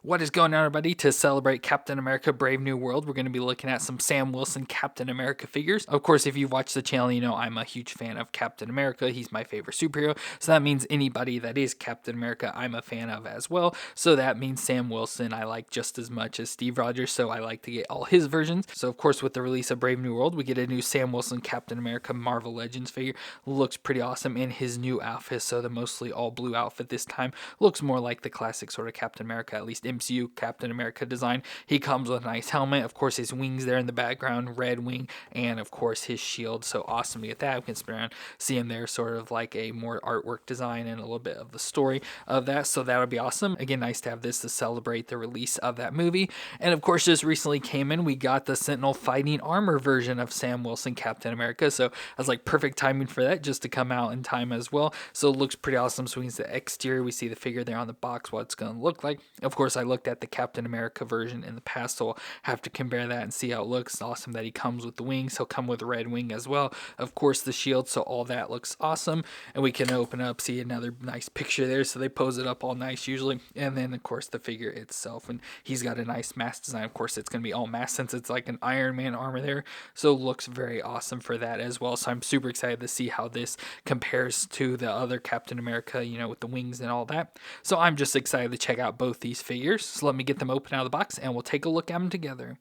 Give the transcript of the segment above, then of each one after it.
What is going on, everybody? To celebrate Captain America Brave New World, we're going to be looking at some Sam Wilson Captain America figures. Of course, if you've watched the channel, you know I'm a huge fan of Captain America. He's my favorite superhero. So that means anybody that is Captain America, I'm a fan of as well. So that means Sam Wilson I like just as much as Steve Rogers, so I like to get all his versions. So of course, with the release of Brave New World, we get a new Sam Wilson Captain America Marvel Legends figure. Looks pretty awesome in his new outfit. So the mostly all blue outfit this time looks more like the classic sort of Captain America, at least MCU Captain America design. He comes with a nice helmet, of course his wings there in the background, red wing, and of course his shield. So awesome to get that. We can spin around, see him there, sort of like a more artwork design and a little bit of the story of that. So that would be awesome. Again, nice to have this to celebrate the release of that movie. And of course, just recently came in, we got the Sentinel fighting armor version of Sam Wilson Captain America. So I was like perfect timing for that just to come out in time as well. So it looks pretty awesome. So we see the exterior, we see the figure there on the box, what it's going to look like. Of course, I looked at the Captain America version in the past, so I'll have to compare that and see how it looks. It's awesome that he comes with the wings. He'll come with a red wing as well. Of course, the shield, so all that looks awesome. And we can open up, see another nice picture there. So they pose it up all nice usually. And then, of course, the figure itself. And he's got a nice mask design. Of course, it's going to be all mask since it's like an Iron Man armor there. So it looks very awesome for that as well. So I'm super excited to see how this compares to the other Captain America, you know, with the wings and all that. So I'm just excited to check out both these figures. So let me get them open out of the box and we'll take a look at them together.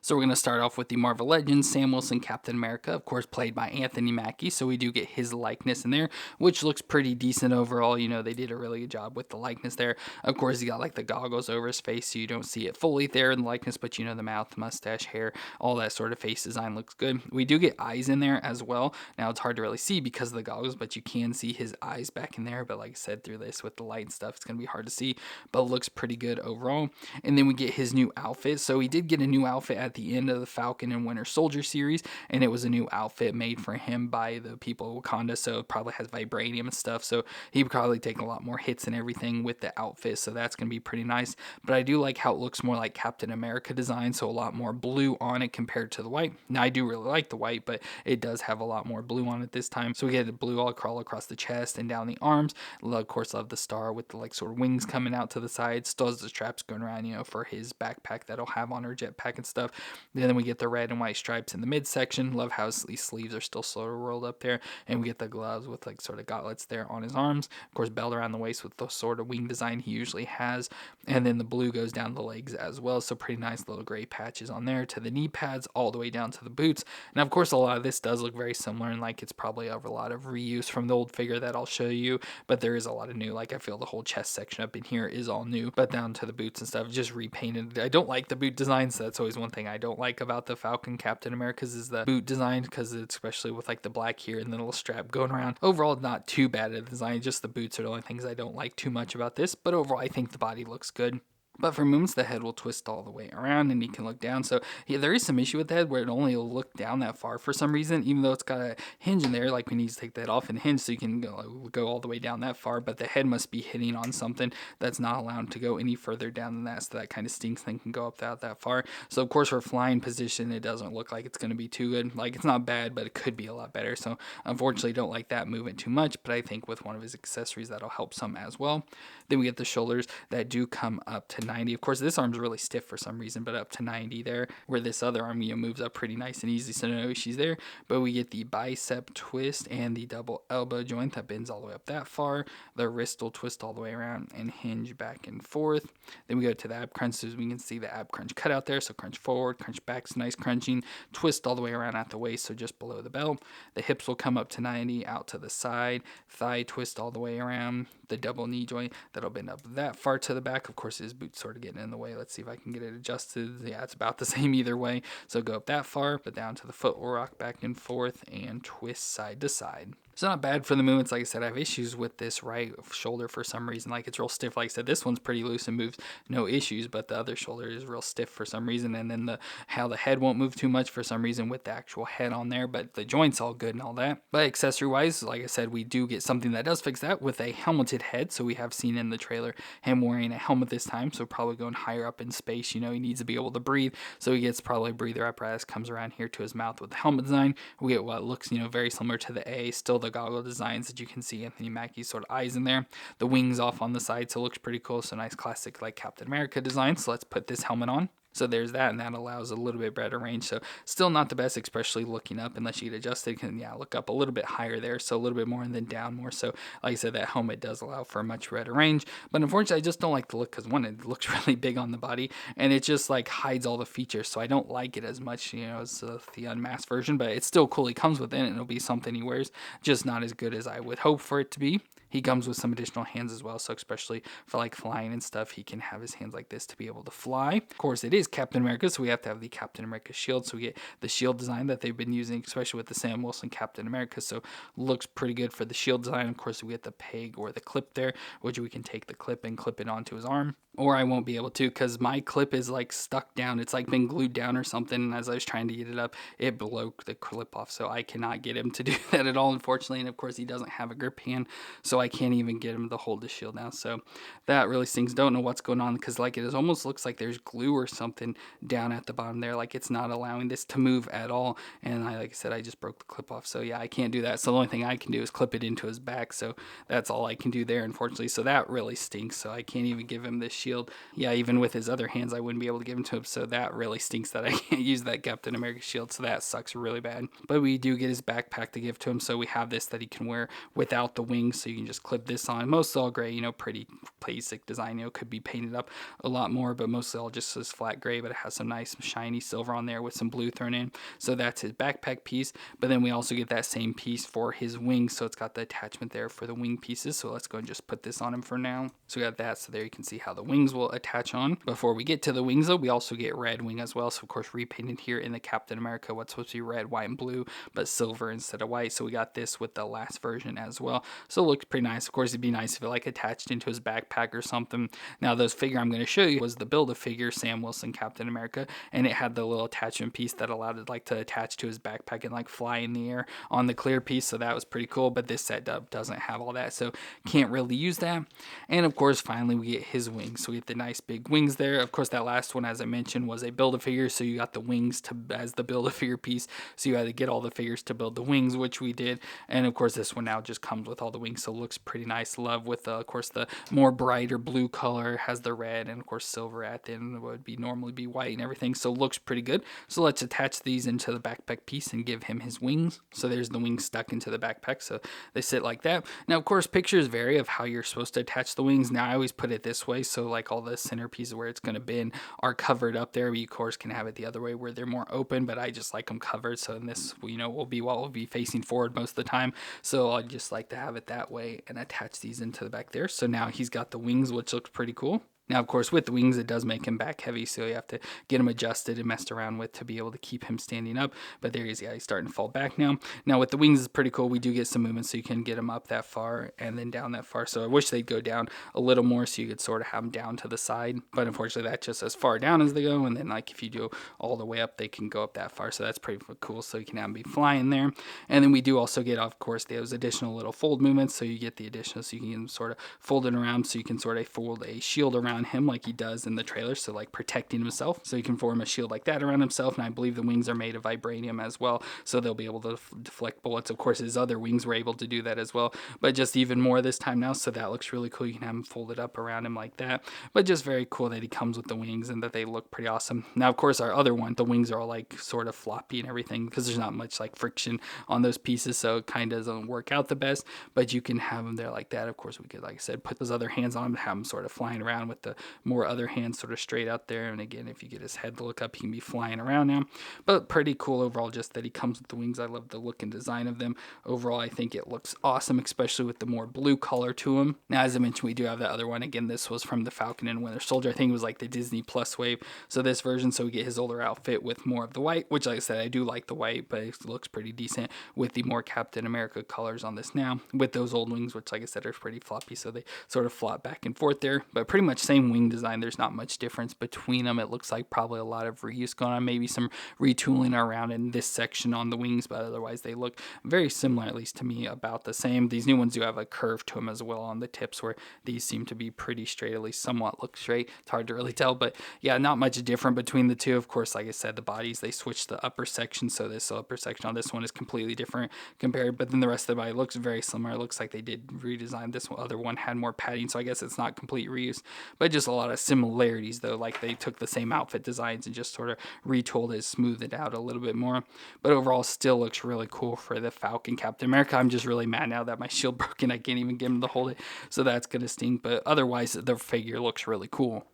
So we're going to start off with the Marvel Legends, Sam Wilson Captain America, of course played by Anthony Mackie, so we do get his likeness in there, which looks pretty decent overall. You know, they did a really good job with the likeness there. Of course, he got like the goggles over his face, so you don't see it fully there in the likeness, but you know, the mouth, mustache, hair, all that sort of face design looks good. We do get eyes in there as well. Now, it's hard to really see because of the goggles, but you can see his eyes back in there, but like I said, through this with the light and stuff, it's going to be hard to see, but it looks pretty good overall. And then we get his new outfit. So he did get a new outfit at the end of the Falcon and Winter Soldier series, and it was a new outfit made for him by the people of Wakanda, so it probably has vibranium and stuff, so he probably taken a lot more hits and everything with the outfit, so that's going to be pretty nice. But I do like how it looks more like Captain America design, so a lot more blue on it compared to the white. Now I do really like the white, but it does have a lot more blue on it this time, so we get the blue all crawl across the chest and down the arms. Of course, love the star with the like sort of wings coming out to the sides, still has the straps going around, you know, for his backpack that'll have on her jetpack and stuff. Then we get the red and white stripes in the midsection. Love how his sleeves are still sort of rolled up there. And we get the gloves with like sort of gauntlets there on his arms. Of course, belt around the waist with the sort of wing design he usually has. And then the blue goes down the legs as well. So pretty nice little gray patches on there to the knee pads all the way down to the boots. Now, of course, a lot of this does look very similar and like it's probably of a lot of reuse from the old figure that I'll show you. But there is a lot of new. Like I feel the whole chest section up in here is all new. But down to the boots and stuff, just repainted. I don't like the boot design, so that's always one thing I don't like about the Falcon Captain America's is the boot design, because it's especially with like the black here and the little strap going around. Overall, not too bad at the design, just the boots are the only things I don't like too much about this, but overall I think the body looks good. But for moments, the head will twist all the way around and he can look down. So yeah, there is some issue with the head where it only will look down that far for some reason, even though it's got a hinge in there. Like we need to take that off and hinge so you can go all the way down that far. But the head must be hitting on something that's not allowed to go any further down than that. So that kind of stinks thing can go up that far. So of course, for flying position, it doesn't look like it's going to be too good. Like it's not bad, but it could be a lot better. So unfortunately, don't like that movement too much. But I think with one of his accessories, that'll help some as well. Then we get the shoulders that do come up to 90. Of course, this arm's really stiff for some reason, but up to 90 there, where this other arm, you know, moves up pretty nice and easy, so no issues there. But we get the bicep twist and the double elbow joint that bends all the way up that far. The wrist will twist all the way around and hinge back and forth. Then we go to the ab crunch, so we can see the ab crunch cut out there. So crunch forward, crunch back, so nice crunching, twist all the way around at the waist, so just below the belt. The hips will come up to 90, out to the side, thigh twist all the way around. The double knee joint that'll bend up that far to the back. Of course, his boots sort of getting in the way. Let's see if I can get it adjusted. Yeah, it's about the same either way. So go up that far, but down to the foot will rock back and forth and twist side to side. So not bad for the movements. Like I said, I have issues with this right shoulder for some reason. Like it's real stiff. Like I said, this one's pretty loose and moves no issues, but the other shoulder is real stiff for some reason. And then how the head won't move too much for some reason with the actual head on there, but the joint's all good and all that. But accessory wise, like I said, we do get something that does fix that with a helmeted head. So we have seen in the trailer him wearing a helmet this time. So probably going higher up in space, you know, he needs to be able to breathe. So he gets probably a breather apparatus comes around here to his mouth with the helmet design. We get what looks, you know, very similar to the A, still the goggle designs that you can see Anthony Mackie's sort of eyes in there. The wings off on the side, so it looks pretty cool. So nice classic like Captain America design. So let's put this helmet on. So there's that, and that allows a little bit better range. So still not the best, especially looking up, unless you get adjusted. Can, yeah, look up a little bit higher there, so a little bit more, and then down more. So like I said, that helmet does allow for a much better range. But unfortunately, I just don't like the look, because one, it looks really big on the body, and it just like hides all the features. So I don't like it as much, you know, as the unmasked version. But it's still cool. He comes with it, and it'll be something he wears. Just not as good as I would hope for it to be. He comes with some additional hands as well, so especially for like flying and stuff, he can have his hands like this to be able to fly. Of course, it is Captain America, so we have to have the Captain America shield, so we get the shield design that they've been using, especially with the Sam Wilson Captain America, so looks pretty good for the shield design. Of course, we get the peg or the clip there, which we can take the clip and clip it onto his arm. Or I won't be able to, because my clip is like stuck down. It's like been glued down or something, and as I was trying to get it up, it broke the clip off, so I cannot get him to do that at all, unfortunately. And of course, he doesn't have a grip hand, so I can't even get him to hold the shield now. So that really stings. Don't know what's going on, because like it almost looks like there's glue or something down at the bottom there, like it's not allowing this to move at all. And like I said, I just broke the clip off, so yeah, I can't do that. So the only thing I can do is clip it into his back, so that's all I can do there, unfortunately. So that really stinks, so I can't even give him this shield. Yeah, even with his other hands, I wouldn't be able to give him to him, so that really stinks that I can't use that Captain America shield, so that sucks really bad. But we do get his backpack to give to him, so we have this that he can wear without the wings, so you can just clip this on. Mostly all gray, you know, pretty basic design, you know, could be painted up a lot more, but mostly all just this flat gray, but it has some nice shiny silver on there with some blue thrown in. So that's his backpack piece, but then we also get that same piece for his wings, so it's got the attachment there for the wing pieces. So let's go and just put this on him for now. So we got that, so there you can see how the wings will attach on. Before we get to the wings though, we also get red wing as well, so of course repainted here in the Captain America what's supposed to be red, white, and blue, but silver instead of white. So we got this with the last version as well, so it looks pretty nice. Of course, it'd be nice if it like attached into his backpack or something. Now those figure I'm going to show you was the Build-A-Figure Sam Wilson Captain America, and it had the little attachment piece that allowed it like to attach to his backpack and like fly in the air on the clear piece, so that was pretty cool. But this set doesn't have all that, so can't really use that. And of course, finally we get his wings, so we get the nice big wings there. Of course, that last one, as I mentioned, was a Build-A-Figure, so you got the wings to as the Build-A-Figure piece, so you had to get all the figures to build the wings, which we did. And of course, this one now just comes with all the wings, so it looks pretty nice. Love with of course the more brighter blue color, has the red, and of course silver at the end would be normally be white and everything, so it looks pretty good. So let's attach these into the backpack piece and give him his wings. So there's the wings stuck into the backpack, so they sit like that. Now of course, pictures vary of how you're supposed to attach the wings. Now I always put it this way, so like all the center pieces where it's going to bend are covered up there, but you of course can have it the other way where they're more open, but I just like them covered, so in this, you know, will be what will be facing forward most of the time, so I just like to have it that way and attach these into the back there. So now he's got the wings, which looks pretty cool. Now, of course, with the wings, it does make him back heavy, so you have to get him adjusted and messed around with to be able to keep him standing up. But there he is, yeah, he's starting to fall back now. Now, with the wings, it's pretty cool. We do get some movement, so you can get him up that far and then down that far. So I wish they'd go down a little more so you could sort of have them down to the side. But unfortunately, that's just as far down as they go. And then, like, if you do all the way up, they can go up that far. So that's pretty cool. So you can have them be flying there. And then we do also get, of course, those additional little fold movements. So you get the additional, so you can sort of fold it around, so you can sort of fold a shield around him like he does in the trailer, so like protecting himself, so you can form a shield like that around himself. And I believe the wings are made of vibranium as well, so they'll be able to deflect bullets. Of course, his other wings were able to do that as well, but just even more this time now, so that looks really cool. You can have him folded up around him like that, but just very cool that he comes with the wings and that they look pretty awesome. Now of course, our other one, the wings are all like sort of floppy and everything because there's not much like friction on those pieces, so it kind of doesn't work out the best, but you can have them there like that. Of course, we could, like I said, put those other hands on him, have him sort of flying around with the more other hands sort of straight out there. And again, if you get his head to look up, he can be flying around now. But pretty cool overall, just that he comes with the wings. I love the look and design of them. Overall, I think it looks awesome, especially with the more blue color to him. Now, as I mentioned, we do have that other one. Again, this was from the Falcon and Winter Soldier. I think it was like the Disney Plus wave. So this version, so we get his older outfit with more of the white, which like I said, I do like the white, but it looks pretty decent with the more Captain America colors on this now, with those old wings, which like I said, are pretty floppy, so they sort of flop back and forth there. But pretty much same wing design. There's not much difference between them. It looks like probably a lot of reuse going on, maybe some retooling around in this section on the wings, but otherwise they look very similar, at least to me, about the same. These new ones do have a curve to them as well on the tips, where these seem to be pretty straight, at least somewhat look straight. It's hard to really tell, but yeah, not much different between the two. Of course, like I said, the bodies, they switched the upper section, so this upper section on this one is completely different compared, but then the rest of the body looks very similar. It looks like they did redesign. This other one had more padding, so I guess it's not complete reuse, but just a lot of similarities though. Like they took the same outfit designs and just sort of retooled it, smoothed it out a little bit more, but overall still looks really cool for the Falcon Captain America. I'm just really mad now that my shield broke and I can't even get him to hold it, so that's gonna stink, but otherwise the figure looks really cool.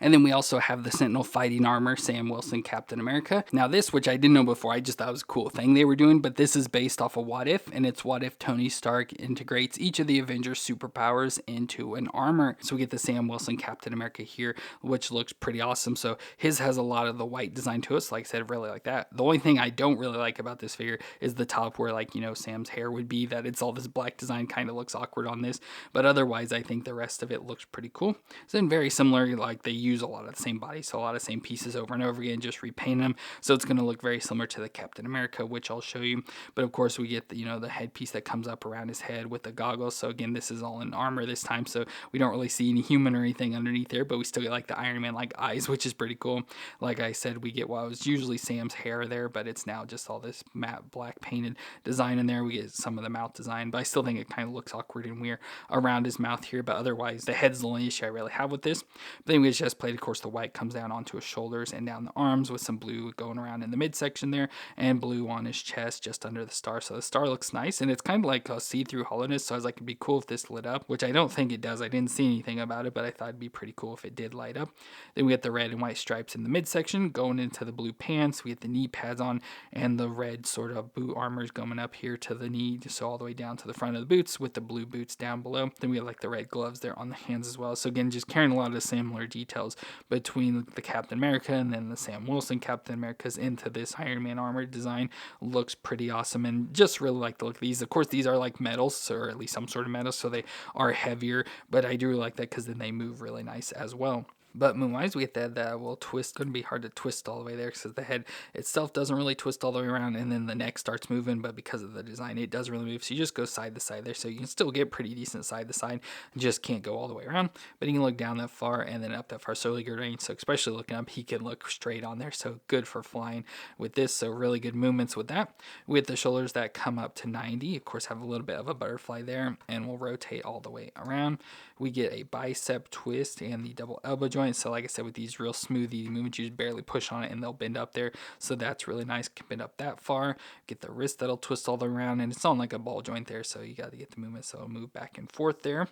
And then we also have the Sentinel fighting armor, Sam Wilson, Captain America. Now this, which I didn't know before, I just thought it was a cool thing they were doing, but this is based off of What If, and it's what if Tony Stark integrates each of the Avengers superpowers into an armor. So we get the Sam Wilson Captain America here, which looks pretty awesome. So his has a lot of the white design to us. Like I said, really like that. The only thing I don't really like about this figure is the top where, like, you know, Sam's hair would be, that it's all this black design, kind of looks awkward on this. But otherwise, I think the rest of it looks pretty cool. It's then very similar, like they use a lot of the same body, so a lot of same pieces over and over again, just repaint them, so it's going to look very similar to the Captain America, which I'll show you. But of course we get the, you know, the headpiece that comes up around his head with the goggles. So again, this is all in armor this time, so we don't really see any human or anything underneath there, but we still get like the Iron Man like eyes, which is pretty cool. Like I said, we get what was usually Sam's hair there, but it's now just all this matte black painted design in there. We get some of the mouth design, but I still think it kind of looks awkward and weird around his mouth here. But otherwise the head's the only issue I really have with this. But then we just played, of course, the white comes down onto his shoulders and down the arms, with some blue going around in the midsection there, and blue on his chest just under the star. So the star looks nice, and it's kind of like a see-through hollowness, so I was like, it'd be cool if this lit up, which I don't think it does. I didn't see anything about it, but I thought it'd be pretty cool if it did light up. Then we get the red and white stripes in the midsection going into the blue pants. We get the knee pads on, and the red sort of boot armors going up here to the knee, so all the way down to the front of the boots, with the blue boots down below. Then we have like the red gloves there on the hands as well. So again, just carrying a lot of similar details between the Captain America and then the Sam Wilson Captain America's into this Iron Man armor design. Looks pretty awesome, and just really like the look of these. Of course, these are like metals, or at least some sort of metal, so they are heavier, but I do really like that because then they move really nice as well. But moonwise, we get that will twist. Going to be hard to twist all the way there because the head itself doesn't really twist all the way around, and then the neck starts moving, but because of the design, it does really move. So you just go side to side there, so you can still get pretty decent side to side, just can't go all the way around. But you can look down that far and then up that far, so really good range. So especially looking up, he can look straight on there, so good for flying with this. So really good movements with that. With the shoulders that come up to 90, of course, have a little bit of a butterfly there, and we'll rotate all the way around. We get a bicep twist and the double elbow joint. So like I said, with these real smooth easy movements, you just barely push on it and they'll bend up there. So that's really nice. Can bend up that far. Get the wrist that'll twist all the way around, and it's on like a ball joint there, so you got to get the movement, so it'll move back and forth there.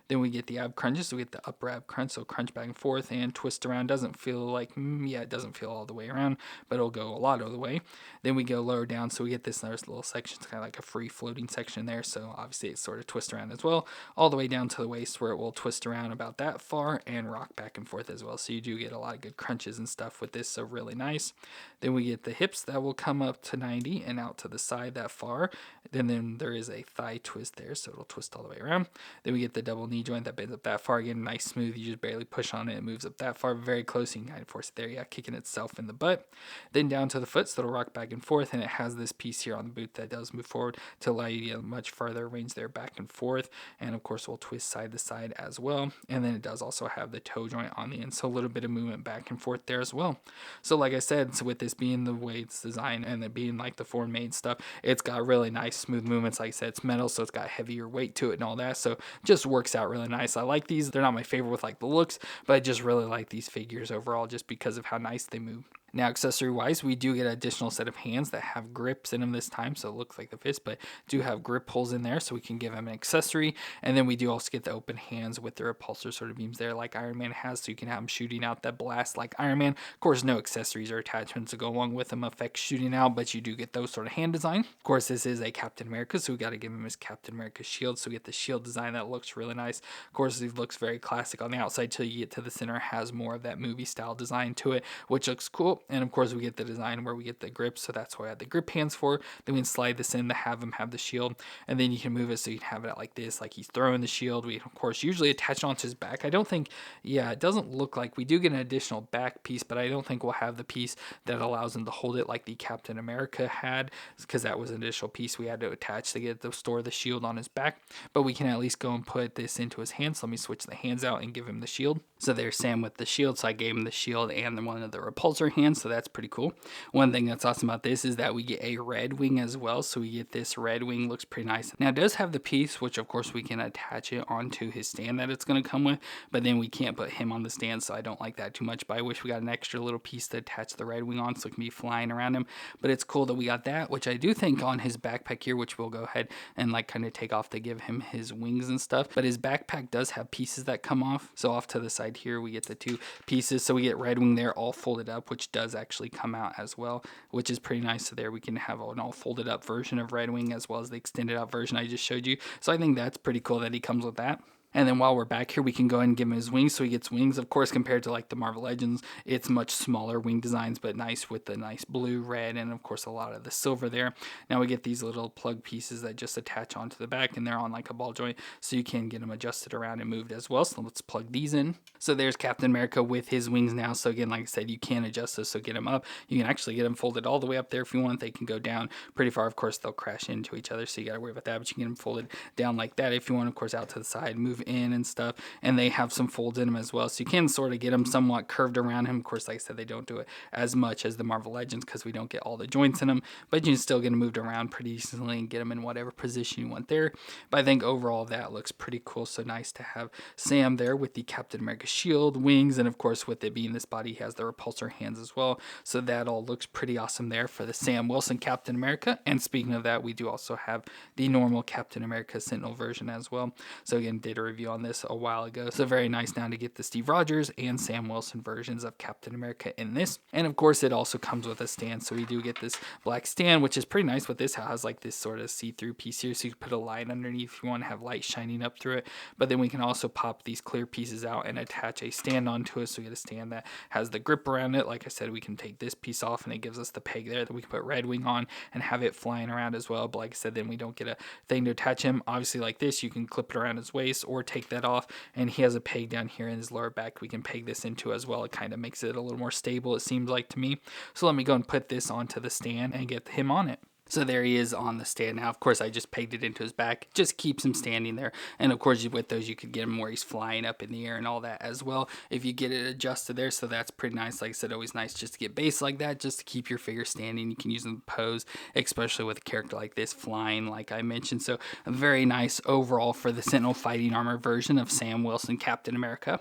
Then we get the ab crunches. So we get the upper ab crunch, so crunch back and forth and twist around. Doesn't feel like, yeah, it doesn't feel all the way around, but it'll go a lot of the way. Then we go lower down, so we get this nice little section. It's kind of like a free floating section there, so obviously it sort of twists around as well, all the way down to the waist, where it will twist around about that far and rock back and forth as well. So you do get a lot of good crunches and stuff with this, so really nice. Then we get the hips that will come up to 90 and out to the side that far. Then there is a thigh twist there, so it'll twist all the way around. Then we get the double knee joint that bends up that far. Again, nice smooth, you just barely push on it, it moves up that far, very close. You can kind of force it there, yeah, kicking itself in the butt. Then down to the foot, so it'll rock back and forth, and it has this piece here on the boot that does move forward to allow you to get much farther range there, back and forth. And of course we'll twist side to side as well. And then it does also have the toe joint on the end, so a little bit of movement back and forth there as well. So like I said, so with this being the way it's designed and it being like the foreign made stuff, it's got really nice smooth movements. Like I said, it's metal, so it's got heavier weight to it and all that, so just works out really nice. I like these. They're not my favorite with like the looks, but I just really like these figures overall just because of how nice they move. Now, accessory wise, we do get an additional set of hands that have grips in them this time, so it looks like the fist, but do have grip holes in there, so we can give them an accessory. And then we do also get the open hands with the repulsor sort of beams there like Iron Man has, so you can have him shooting out that blast like Iron Man. Of course, no accessories or attachments to go along with him affect shooting out, but you do get those sort of hand design. Of course, this is a Captain America, so we got to give him his Captain America shield. So we get the shield design that looks really nice. Of course, it looks very classic on the outside till you get to the center. Has more of that movie style design to it, which looks cool. And of course, we get the design where we get the grip, so that's what I had the grip hands for. Then we can slide this in to have him have the shield, and then you can move it so you can have it like this, like he's throwing the shield. We of course usually attach it onto his back. I don't think, yeah, it doesn't look like we do get an additional back piece, but I don't think we'll have the piece that allows him to hold it like the Captain America had, because that was an additional piece we had to attach to get to store the shield on his back. But we can at least go and put this into his hands. So let me switch the hands out and give him the shield. So there's Sam with the shield. So I gave him the shield and then one of the repulsor hands. So that's pretty cool. One thing that's awesome about this is that we get a red wing as well. So we get this red wing, looks pretty nice. Now it does have the piece, which of course we can attach it onto his stand that it's going to come with, but then we can't put him on the stand. So I don't like that too much, but I wish we got an extra little piece to attach the red wing on so it can be flying around him. But it's cool that we got that, which I do think on his backpack here, which we'll go ahead and like kind of take off to give him his wings and stuff. But his backpack does have pieces that come off. So off to the side here, we get the two pieces. So we get red wing there all folded up, which does actually come out as well, which is pretty nice. So there we can have an all folded up version of red wing as well as the extended out version I just showed you. So I think that's pretty cool that he comes with that. And then while we're back here, we can go ahead and give him his wings. So he gets wings, of course, compared to like the Marvel Legends, it's much smaller wing designs, but nice with the nice blue, red, and of course a lot of the silver there. Now we get these little plug pieces that just attach onto the back, and they're on like a ball joint, so you can get them adjusted around and moved as well. So let's plug these in. So there's Captain America with his wings now. So again, like I said, you can adjust those. So get them up. You can actually get them folded all the way up there if you want. They can go down pretty far. Of course, they'll crash into each other, so you got to worry about that, but you can get them folded down like that if you want. Of course, out to the side, move in and stuff. And they have some folds in them as well, so you can sort of get them somewhat curved around him. Of course, like I said, they don't do it as much as the Marvel Legends because we don't get all the joints in them, but you can still get them moved around pretty easily and get them in whatever position you want there. But I think overall that looks pretty cool. So nice to have Sam there with the Captain America shield, wings, and of course with it being this body, he has the repulsor hands as well. So that all looks pretty awesome there for the Sam Wilson Captain America. And speaking of that, we do also have the normal Captain America Sentinel version as well. So again, did a review on this a while ago, so very nice now to get the Steve Rogers and Sam Wilson versions of Captain America in this. And of course it also comes with a stand, so we do get this black stand, which is pretty nice. With this, it has like this sort of see-through piece here, so you can put a light underneath if you want to have light shining up through it. But then we can also pop these clear pieces out and attach a stand onto it, so we get a stand that has the grip around it. Like I said, we can take this piece off and it gives us the peg there that we can put red wing on and have it flying around as well. But like I said, then we don't get a thing to attach him. Obviously like this, you can clip it around his waist or take that off, and he has a peg down here in his lower back we can peg this into as well. It kind of makes it a little more stable, it seems like to me. So let me go and put this onto the stand and get him on it. So there he is on the stand now. Of course, I just pegged it into his back. Just keeps him standing there. And of course, with those, you could get him where he's flying up in the air and all that as well, if you get it adjusted there. So that's pretty nice. Like I said, always nice just to get base like that, just to keep your figure standing. You can use them to pose, especially with a character like this flying, like I mentioned. So very nice overall for the Sentinel fighting armor version of Sam Wilson Captain America.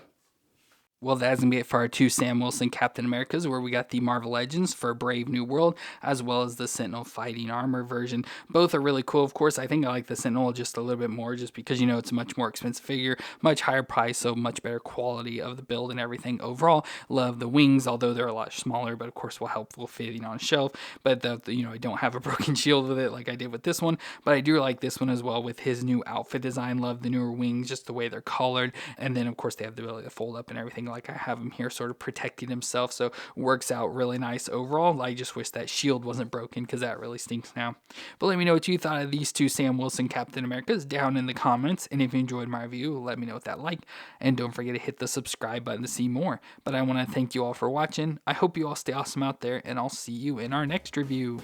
Well, that's going to be it for our two Sam Wilson Captain Americas, where we got the Marvel Legends for Brave New World, as well as the Sentinel Fighting Armor version. Both are really cool. Of course, I think I like the Sentinel just a little bit more, just because, you know, it's a much more expensive figure, much higher price, so much better quality of the build and everything overall. Love the wings, although they're a lot smaller, but of course will help with fitting on a shelf. But, you know, I don't have a broken shield with it like I did with this one, but I do like this one as well with his new outfit design. Love the newer wings, just the way they're colored. And then, of course, they have the ability to fold up and everything, like I have him here sort of protecting himself, so works out really nice overall. I just wish that shield wasn't broken because that really stinks now. But let me know what you thought of these two Sam Wilson Captain Americas down in the comments, and if you enjoyed my review, let me know what that like, and don't forget to hit the subscribe button to see more. But I want to thank you all for watching. I hope you all stay awesome out there, and I'll see you in our next review.